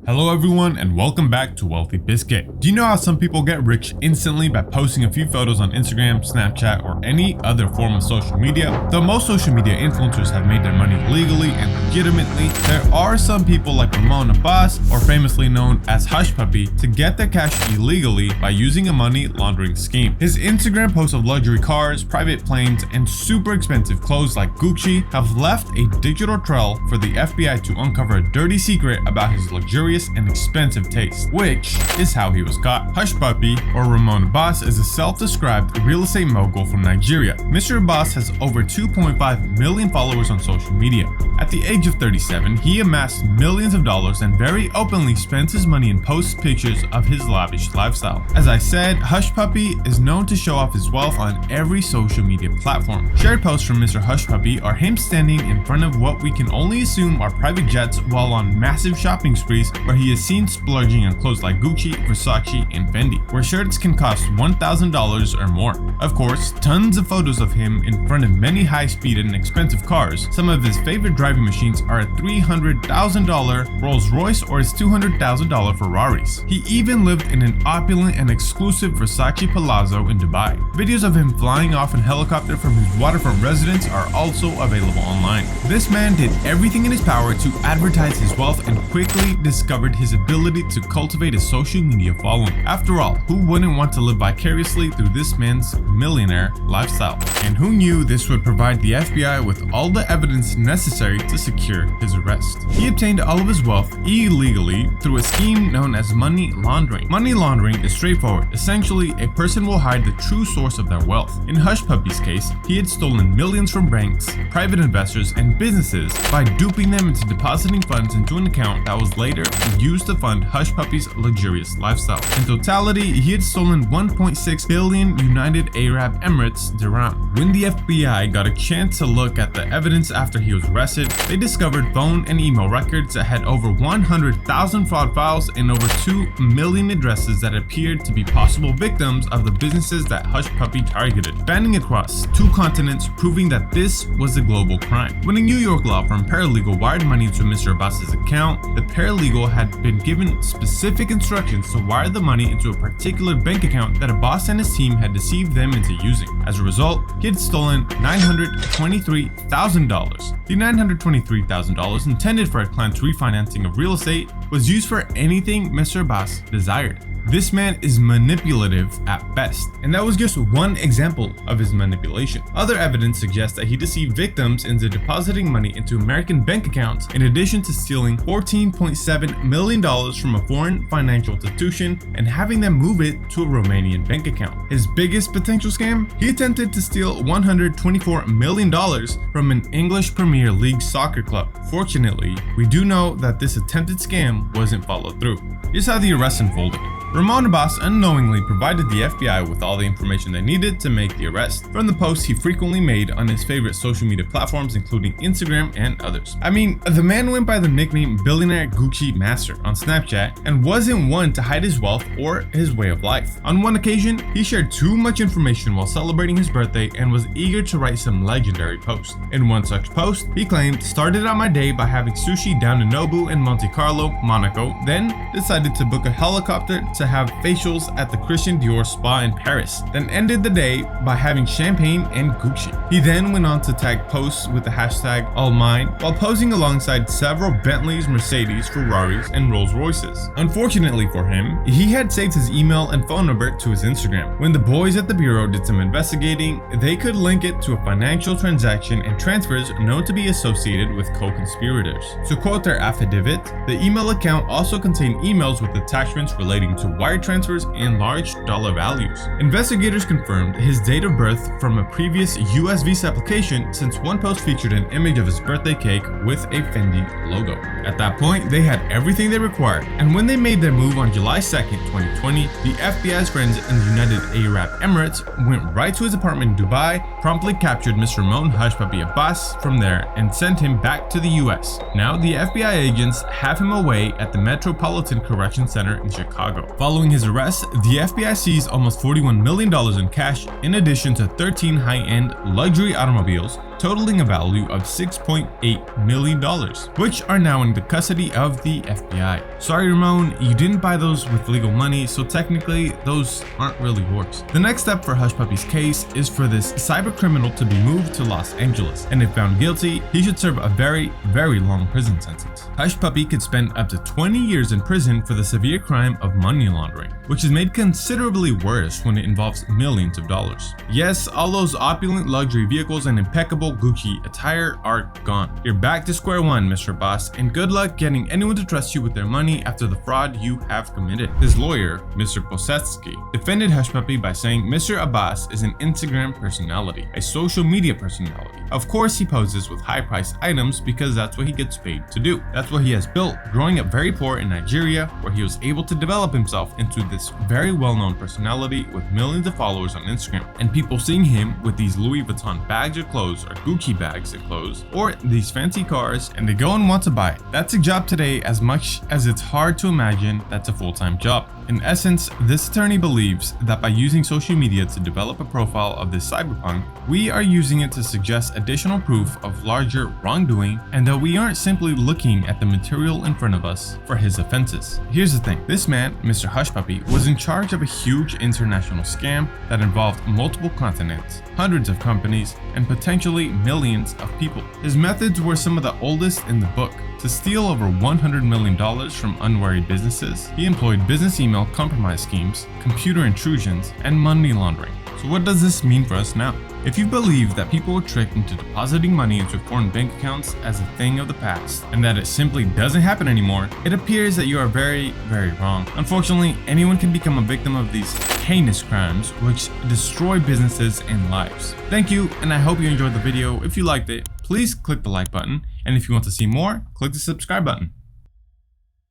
Hello everyone and welcome back to Wealthy Biscuit. Do you know how some people get rich instantly by posting a few photos on Instagram, Snapchat, or any other form of social media? Though most social media influencers have made their money legally and legitimately, there are some people like Ramon, Abbas, or famously known as Hushpuppi, to get their cash illegally by using a money laundering scheme. His Instagram posts of luxury cars, private planes, and super expensive clothes like Gucci have left a digital trail for the FBI to uncover a dirty secret about his luxurious and expensive taste, which is how he was caught. Hushpuppi, or Ramon Abbas, is a self-described real estate mogul from Nigeria. Mr. Abbas has over 2.5 million followers on social media. At the age of 37, he amassed millions of dollars and very openly spends his money and posts pictures of his lavish lifestyle. As I said, Hushpuppi is known to show off his wealth on every social media platform. Shared posts from Mr. Hushpuppi are him standing in front of what we can only assume are private jets while on massive shopping sprees, where he is seen splurging on clothes like Gucci, Versace, and Fendi, where shirts can cost $1,000 or more. Of course, tons of photos of him in front of many high-speed and expensive cars. Some of his favorite driving machines are a $300,000 Rolls-Royce or his $200,000 Ferraris. He even lived in an opulent and exclusive Versace palazzo in Dubai. Videos of him flying off in helicopter from his waterfront residence are also available online. This man did everything in his power to advertise his wealth and quickly discovered his ability to cultivate a social media following. After all, who wouldn't want to live vicariously through this man's millionaire lifestyle? And who knew this would provide the FBI with all the evidence necessary to secure his arrest? He obtained all of his wealth illegally through a scheme known as money laundering. Money laundering is straightforward. Essentially, a person will hide the true source of their wealth. In Hushpuppi's case, he had stolen millions from banks, private investors, and businesses by duping them into depositing funds into an account that was later used to fund Hushpuppi's luxurious lifestyle. In totality, he had stolen 1.6 billion United Arab Emirates dirham. When the FBI got a chance to look at the evidence after he was arrested, they discovered phone and email records that had over 100,000 fraud files and over 2 million addresses that appeared to be possible victims of the businesses that Hushpuppi targeted, spanning across 2 continents, proving that this was a global crime. When a New York law firm paralegal wired money to Mr. Abbas's account, the paralegal had been given specific instructions to wire the money into a particular bank account that Abbas and his team had deceived them into using. As a result, he had stolen $923,000. The $923,000 intended for a planned refinancing of real estate was used for anything Mr. Abbas desired. This man is manipulative at best, and that was just one example of his manipulation. Other evidence suggests that he deceived victims into depositing money into American bank accounts, in addition to stealing $14.7 million from a foreign financial institution and having them move it to a Romanian bank account. His biggest potential scam? He attempted to steal $124 million from an English Premier League soccer club. Fortunately, we do know that this attempted scam wasn't followed through. Here's how the arrest unfolded. Ramon Abbas unknowingly provided the FBI with all the information they needed to make the arrest from the posts he frequently made on his favorite social media platforms, including Instagram and others. I mean, the man went by the nickname Billionaire Gucci Master on Snapchat and wasn't one to hide his wealth or his way of life. On one occasion, he shared too much information while celebrating his birthday and was eager to write some legendary post. In one such post, he claimed, "Started out my day by having sushi down in Nobu in Monte Carlo, Monaco, then decided to book a helicopter to have facials at the Christian Dior spa in Paris, then ended the day by having champagne and Gucci." He then went on to tag posts with the hashtag #AllMine while posing alongside several Bentleys, Mercedes, Ferraris, and Rolls Royces. Unfortunately for him, he had saved his email and phone number to his Instagram. When the boys at the bureau did some investigating, they could link it to a financial transaction and transfers known to be associated with co-conspirators. To quote their affidavit, the email account also contained emails with attachments relating to wire transfers and large dollar values. Investigators confirmed his date of birth from a previous US visa application, since one post featured an image of his birthday cake with a Fendi logo. At that point, they had everything they required, and when they made their move on July 2nd, 2020, the FBI's friends in the United Arab Emirates went right to his apartment in Dubai, promptly captured Mr. Ramon Hushpuppi Abbas from there, and sent him back to the US. Now the FBI agents have him away at the Metropolitan Correction Center in Chicago. Following his arrest, the FBI seized almost $41 million in cash, in addition to 13 high-end luxury automobiles, totaling a value of $6.8 million, which are now in the custody of the FBI. Sorry, Ramon, you didn't buy those with legal money, so technically those aren't really yours. The next step for Hushpuppi's case is for this cyber criminal to be moved to Los Angeles, and if found guilty, he should serve a very long prison sentence. Hushpuppi could spend up to 20 years in prison for the severe crime of money laundering, which is made considerably worse when it involves millions of dollars. Yes, all those opulent luxury vehicles and impeccable Gucci attire are gone. You're back to square one, Mr. Abbas, and good luck getting anyone to trust you with their money after the fraud you have committed. His lawyer, Mr. Posetsky, defended Hushpuppi by saying Mr. Abbas is an Instagram personality, a social media personality. Of course, he poses with high-priced items because that's what he gets paid to do. That's what he has built, growing up very poor in Nigeria, where he was able to develop himself into this very well-known personality with millions of followers on Instagram, and people seeing him with these Louis Vuitton bags of clothes or Gucci bags of clothes or these fancy cars, and they go and want to buy it. That's a job today as much as it's hard to imagine that's a full-time job. In essence, this attorney believes that by using social media to develop a profile of this cyberpunk, we are using it to suggest additional proof of larger wrongdoing, and that we aren't simply looking at the material in front of us for his offenses. Here's the thing, this man, Mr. Hushpuppi, was in charge of a huge international scam that involved multiple continents, hundreds of companies, and potentially millions of people. His methods were some of the oldest in the book. To steal over $100 million from unwary businesses, he employed business email compromise schemes, computer intrusions, and money laundering. So what does this mean for us now? If you believe that people were tricked into depositing money into foreign bank accounts as a thing of the past, and that it simply doesn't happen anymore, it appears that you are very wrong. Unfortunately, anyone can become a victim of these heinous crimes which destroy businesses and lives. Thank you, and I hope you enjoyed the video. If you liked it, please click the like button, and if you want to see more, click the subscribe button.